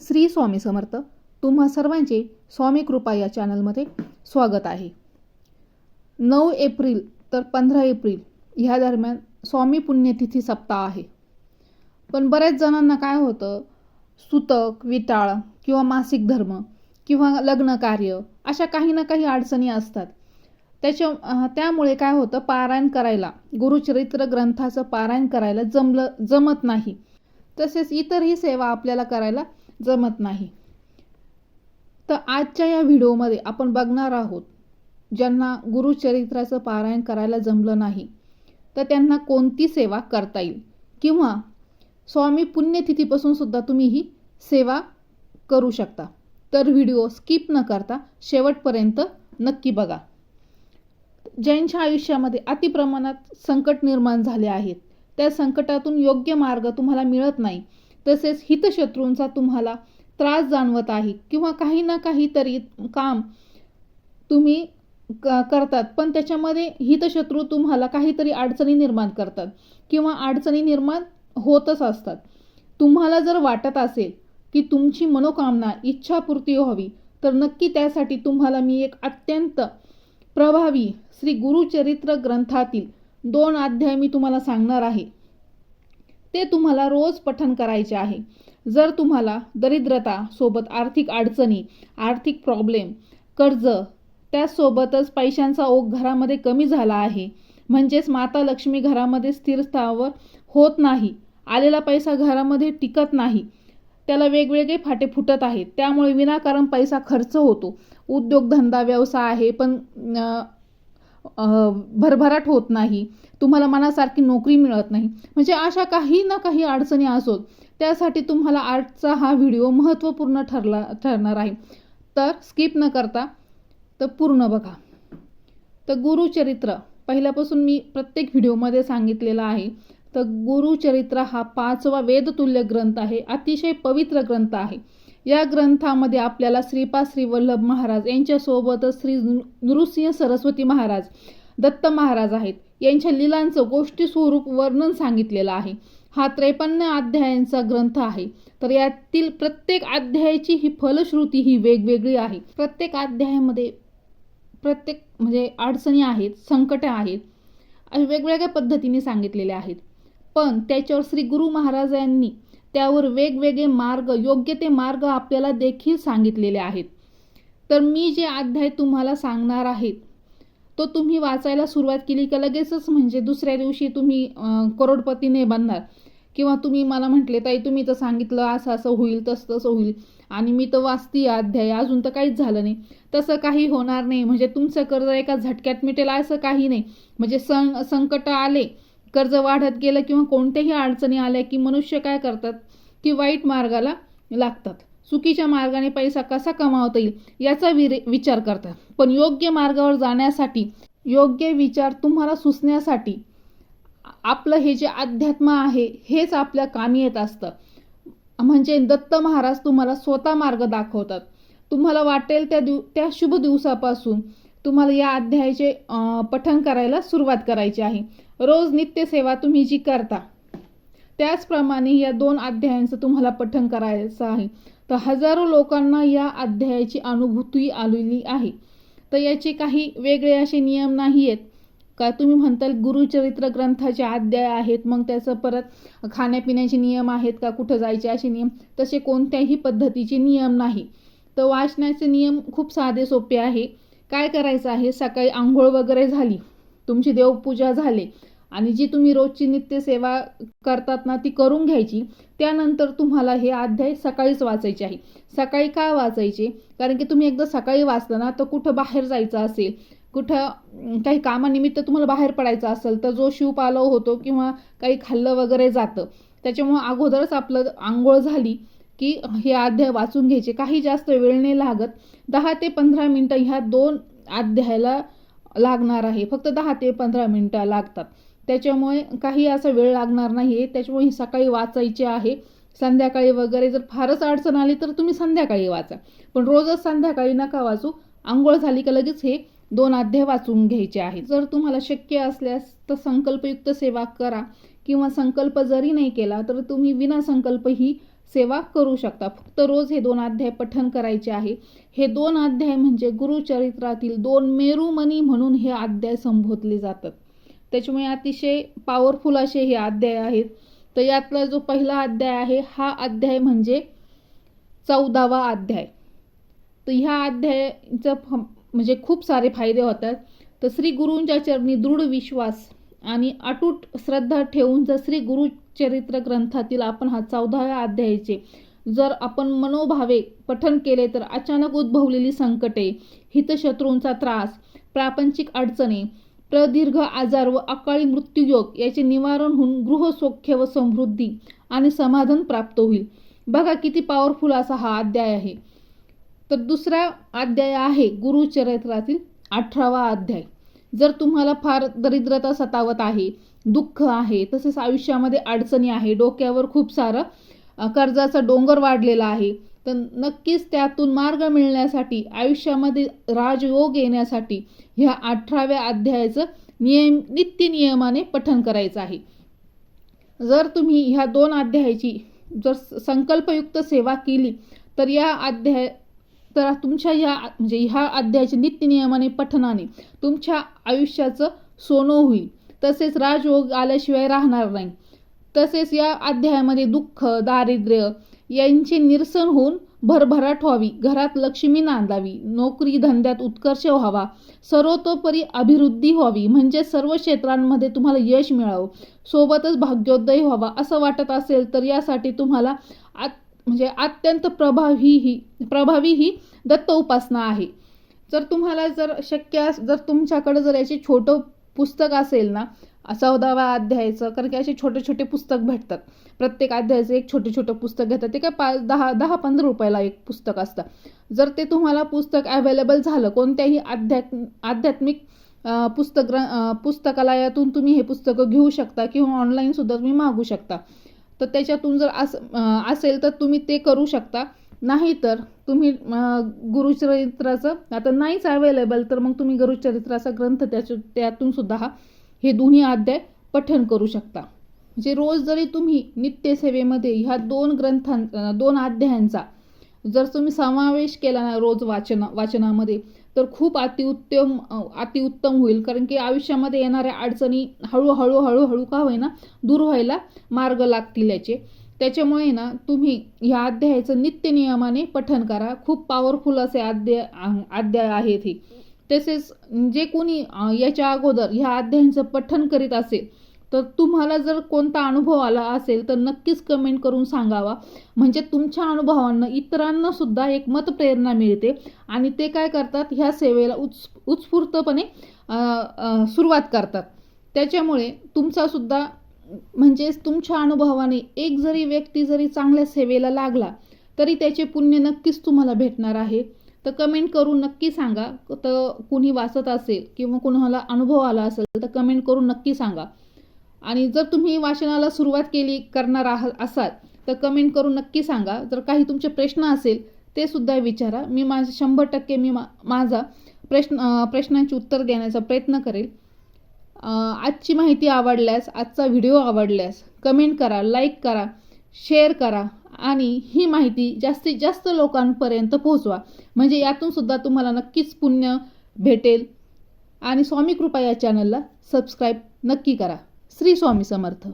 श्री स्वामी समर्थ. तुम्हा सर्वांचे स्वामी कृपा या चॅनलमध्ये स्वागत आहे. 9 एप्रिल तर 15 एप्रिल ह्या दरम्यान स्वामी पुण्यतिथी सप्ताह आहे. पण बऱ्याच जणांना काय होतं, सुतक, विटाळ किंवा मासिक धर्म किंवा लग्न कार्य अशा काही ना काही अडचणी असतात. त्यामुळे काय होतं, पारायण करायला, गुरुचरित्र ग्रंथाचं पारायण करायला जमत नाही. तसेच इतरही सेवा आपल्याला करायला जमत नाही. तर आजच्या या व्हिडिओमध्ये आपण बघणार आहोत, ज्यांना गुरुचरित्राचं पारायण करायला जमलं नाही तर त्यांना कोणती सेवा करता येईल, किंवा स्वामी पुण्यतिथीपासून सुद्धा तुम्ही ही सेवा करू शकता. तर व्हिडिओ स्किप न करता शेवटपर्यंत नक्की बघा. ज्यांच्या आयुष्यामध्ये अतिप्रमाणात संकट निर्माण झाले आहेत, त्या संकटातून योग्य मार्ग तुम्हाला मिळत नाही, तसेच हितशत्रूंचा तुम्हाला त्रास जाणवत आहे, किंवा काही ना काहीतरी काम तुम्ही करतात पण त्याच्यामध्ये हितशत्रू तुम्हाला काहीतरी अडचणी निर्माण करतात किंवा अडचणी निर्माण होतच असतात. तुम्हाला जर वाटत असेल की तुमची मनोकामना, इच्छापूर्ती व्हावी, तर नक्की त्यासाठी तुम्हाला मी एक अत्यंत प्रभावी श्री गुरुचरित्र ग्रंथातील 2 अध्याय मी तुम्हाला सांगणार आहे. ते तुम्हाला रोज पठण करायचे आहे. जर तुम्हाला दरिद्रता सोबत आर्थिक अडचणी, आर्थिक प्रॉब्लेम, कर्ज, त्यासोबतच पैशांचा ओघ घरामध्ये कमी झाला आहे, म्हणजेच माता लक्ष्मी घरामध्ये स्थिर स्थावर होत नाही, आलेला पैसा घरामध्ये टिकत नाही, त्याला वेगवेगळे फाटे फुटत आहेत, त्यामुळे विनाकारण पैसा खर्च होतो, उद्योगधंदा व्यवसाय आहे पण भरभराट होत नाही, तुम्हाला मनासारखी नोकरी मिळत नाही, म्हणजे अशा काही ना काही अडचणी असोत, त्यासाठी तुम्हाला आजचा हा व्हिडिओ महत्त्वपूर्ण ठरणार आहे. तर स्किप न करता तर पूर्ण बघा. तर गुरुचरित्र पहिल्यापासून मी प्रत्येक व्हिडिओमध्ये सांगितलेला आहे. तर गुरुचरित्र हा 5वा वेदतुल्य ग्रंथ आहे, अतिशय पवित्र ग्रंथ आहे. या ग्रंथामध्ये आपल्याला श्रीपाद श्री वल्लभ महाराज यांच्यासोबतच श्री नृसिंह सरस्वती महाराज, दत्त महाराज आहेत, यांच्या लीलांचं गोष्टी स्वरूप वर्णन सांगितलेलं आहे. हा 53 अध्यायांचा ग्रंथ आहे. तर यातील प्रत्येक अध्यायाची ही फलश्रुती ही वेगवेगळी आहे. प्रत्येक अध्यायामध्ये प्रत्येक म्हणजे अडचणी आहेत, संकटे आहेत, वेगवेगळ्या पद्धतीने सांगितलेले आहेत. पण त्याच्यावर श्री गुरु महाराजांनी त्यावर वेगवेगळे मार्ग, योग्य ते मार्ग आपल्याला देखील सांगितलेले आहेत. तर मी जे अध्याय तुम्हाला सांगणार आहेत तो तुम्ही वाचायला सुरुवात केली का लगेचच म्हणजे दुसऱ्या दिवशी तुम्ही करोडपतीने बनणार, किंवा तुम्ही मला म्हटले ताई तुम्ही तर सांगितलं असं असं होईल, तसं होईल, आणि मी तर वाचते अध्याय अजून तर काहीच झालं नाही, तसं काही होणार नाही. म्हणजे तुमचं कर्ज एका झटक्यात मिटेल असं काही नाही. म्हणजे संकट आले, कर्ज वाढत गेलं किंवा कोणत्याही अडचणी आल्या की मनुष्य काय करतात की वाईट मार्गाला लागतात, चुकीच्या मार्गाने पैसा कसा कमावता येईल याचा विचार करतात. पण योग्य मार्गावर जाण्यासाठी, योग्य विचार तुम्हाला सुचण्यासाठी आपलं हे जे अध्यात्म आहे हेच आपल्या कामी येत असतं. म्हणजे दत्त महाराज तुम्हाला स्वतः मार्ग दाखवतात. तुम्हाला वाटेल त्या शुभ दिवसापासून तुम्हाला या अध्यायाचे पठण करायला सुरुवात करायची आहे. रोज नित्यसेवा तुम्ही जी करता त्याचप्रमाणे या 2 अध्यायांचं तुम्हाला पठण करायचं आहे. तर हजारो लोकांना या अध्यायाची अनुभूती आलेली आहे. तर याचे काही वेगळे असे नियम नाही आहेत का तुम्ही म्हणताल गुरुचरित्र ग्रंथाचे अध्याय आहेत मग त्याचं परत खाण्यापिण्याचे नियम आहेत का, कुठं जायचे असे नियम, तसे कोणत्याही पद्धतीचे नियम नाही. तर वाचण्याचे नियम खूप साधे सोपे आहे. काय करायचं आहे, सकाळी आंघोळ वगैरे झाली, तुमची देवपूजा झाली आणि जी तुम्ही रोजची नित्यसेवा करतात ना ती करून घ्यायची. त्यानंतर तुम्हाला हे अध्याय सकाळीच वाचायचे आहे. सकाळी का वाचायचे, कारण की तुम्ही एकदा सकाळी वाचलं ना तर कुठं बाहेर जायचं असेल, कुठं काही कामानिमित्त तुम्हाला बाहेर पडायचं असेल तर जो शिवपालव होतो किंवा काही खाल्लं वगैरे जातं, त्याच्यामुळे अगोदरच आपलं आंघोळ झाली की हे अध्याय वाचून घ्यायचे. काही जास्त वेळ नाही लागत, 10 ते 15 मिनटं ह्या 2 अध्यायाला लागणार आहे. फक्त 10 ते 15 मिनटं लागतात, त्याच्यामुळे काही असा वेळ लागणार नाही. त्याच्यामुळे सकाळी वाचायचे आहे. संध्याकाळी वगैरे जर फारच अडचण आली तर तुम्ही संध्याकाळी वाचा, पण रोजच संध्याकाळी नका वाचू. आंघोळ झाली का लगेच हे 2 अध्याय वाचून घ्यायचे आहेत. जर तुम्हाला शक्य असल्यास तर संकल्पयुक्त सेवा करा, किंवा संकल्प जरी नाही केला तर तुम्ही विना संकल्प ही सेवा करू शकता. फक्त रोज हे 2 अध्याय पठण करायचे आहे. हे 2 अध्याय म्हणजे गुरुचरित्रातील 2 मेरुमणी म्हणून हे अध्याय संबोधले जातात. त्याच्यामुळे अतिशय पॉवरफुल असे हे अध्याय आहेत. तर यातला जो पहिला अध्याय आहे हा अध्याय म्हणजे 14वा अध्याय. तर ह्या अध्यायाचं म्हणजे खूप सारे फायदे होतात. तर श्री गुरूंच्या चरणी दृढ विश्वास आणि अटूट श्रद्धा ठेवून जर श्री गुरुचरित्र ग्रंथातील आपण हा 14व्या अध्यायाचे जर आपण मनोभावे पठण केले तर अचानक उद्भवलेली संकटे, हितशत्रूंचा त्रास, प्रापंचिक अडचणी, प्रदीर्घ आजार व अकाळी मृत्यूयोग याचे निवारण होऊन गृहसौख्य व समृद्धी आणि समाधान प्राप्त होईल. बघा किती पॉवरफुल असा हा अध्याय आहे. तर दुसरा अध्याय आहे गुरुचरित्रातील 18वा अध्याय. जर तुम्हाला फार दरिद्रता सतावत आहे, दुःख आहे, तसेच आयुष्यामध्ये अडचणी आहे, डोक्यावर खूप सारं कर्जाचा डोंगर वाढलेला आहे, तर नक्कीच त्यातून मार्ग मिळण्यासाठी, आयुष्यामध्ये राजयोग येण्यासाठी ह्या 18व्या अध्यायाचं नित्य नियमाने पठण करायचं आहे. जर तुम्ही ह्या 2 अध्यायाची जर संकल्पयुक्त सेवा केली तर तुमच्या ह्या अध्यायाच्या नित्य नियमाने पठणाने तुमच्या आयुष्याचं सोनं होईल. तसेच राजयोग आल्याशिवाय राहणार नाही. तसेच या अध्यायामध्ये दुःख, दारिद्र्य यांचे निरसन होऊन भरभराट व्हावी, घरात लक्ष्मी नांदावी, नोकरी धंद्यात उत्कर्ष व्हावा, सर्वतोपरी अभिवृद्धी व्हावी, म्हणजे सर्व क्षेत्रांमध्ये तुम्हाला यश मिळावं, सोबतच भाग्योदय व्हावा असं वाटत असेल तर यासाठी तुम्हाला अत्यंत प्रभावी ही दत्त उपासना आहे. जर तुम्हाला जर जर तुमच्याकडे जर याचे छोटं पुस्तक असेल ना 14व्या अध्यायाचं, कारण की असे छोटे छोटे पुस्तक भेटतात, प्रत्येक अध्यायाचं एक छोटं पुस्तक घेतात. ते काय 10-15 रुपयाला एक पुस्तक असतं. जर ते तुम्हाला पुस्तक अवेलेबल झालं कोणत्याही आध्यात्मिक पुस्तकालयातून तुम्ही हे पुस्तकं घेऊ शकता किंवा ऑनलाईन सुद्धा तुम्ही मागू शकता. तर त्याच्यातून जर असेल तर तुम्ही ते करू शकता. नाही तर तुम्ही गुरुचरित्राचं आता नाहीच अवेलेबल तर मग तुम्ही गुरुचरित्राचा ग्रंथ त्यातून सुद्धा हे दोन्ही अध्याय पठण करू शकता. म्हणजे रोज जरी तुम्ही नित्यसेवेमध्ये ह्या 2 अध्यायांचा जर तुम्ही समावेश केला ना रोज वाचनामध्ये तर खूप अतिउत्तम होईल. कारण की आयुष्यामध्ये येणाऱ्या अडचणी हळूहळू का होईना दूर व्हायला मार्ग लागतील याचे. त्याच्यामुळे ना तुम्ही ह्या अध्यायाचं नित्य नियमाने पठण करा. खूप पॉवरफुल असे अध्याय आहेत हे. तसेच जे कोणी याच्या अगोदर ह्या अध्यायांचं पठण करीत असेल तर तुम्हाला जर कोणता अनुभव आला असेल तर नक्कीच कमेंट करून सांगावा. म्हणजे तुमच्या अनुभवांना इतरांना सुद्धा एक मतप्रेरणा मिळते आणि ते काय करतात ह्या सेवेला उत्स्फूर्तपणे सुरुवात करतात. त्याच्यामुळे तुमचा सुद्धा म्हणजे तुमच्या अनुभवाने एक जरी व्यक्ती जरी चांगल्या सेवेला लागला तरी त्याचे पुण्य नक्कीच तुम्हाला भेटणार आहे. तर कमेंट करून नक्की सांगा. तर कुणी वाचत असेल किंवा कुणाला अनुभव आला असेल तर कमेंट करून नक्की सांगा. आणि जर तुम्ही वाचनाला सुरुवात करणार असाल तर कमेंट करून नक्की सांगा. जर काही तुमचे प्रश्न असेल ते सुद्धा विचारा. मी 100% माझा प्रश्नांची उत्तर देण्याचा प्रयत्न करेल. आजची माहिती आवडल्यास, आजचा व्हिडिओ आवडल्यास कमेंट करा, लाईक करा, शेअर करा आणि ही माहिती जास्तीत जास्त लोकांपर्यंत पोहोचवा. म्हणजे यातून सुद्धा तुम्हाला नक्कीच पुण्य भेटेल. आणि स्वामी कृपा या चॅनलला सबस्क्राईब नक्की करा. श्री स्वामी समर्थ.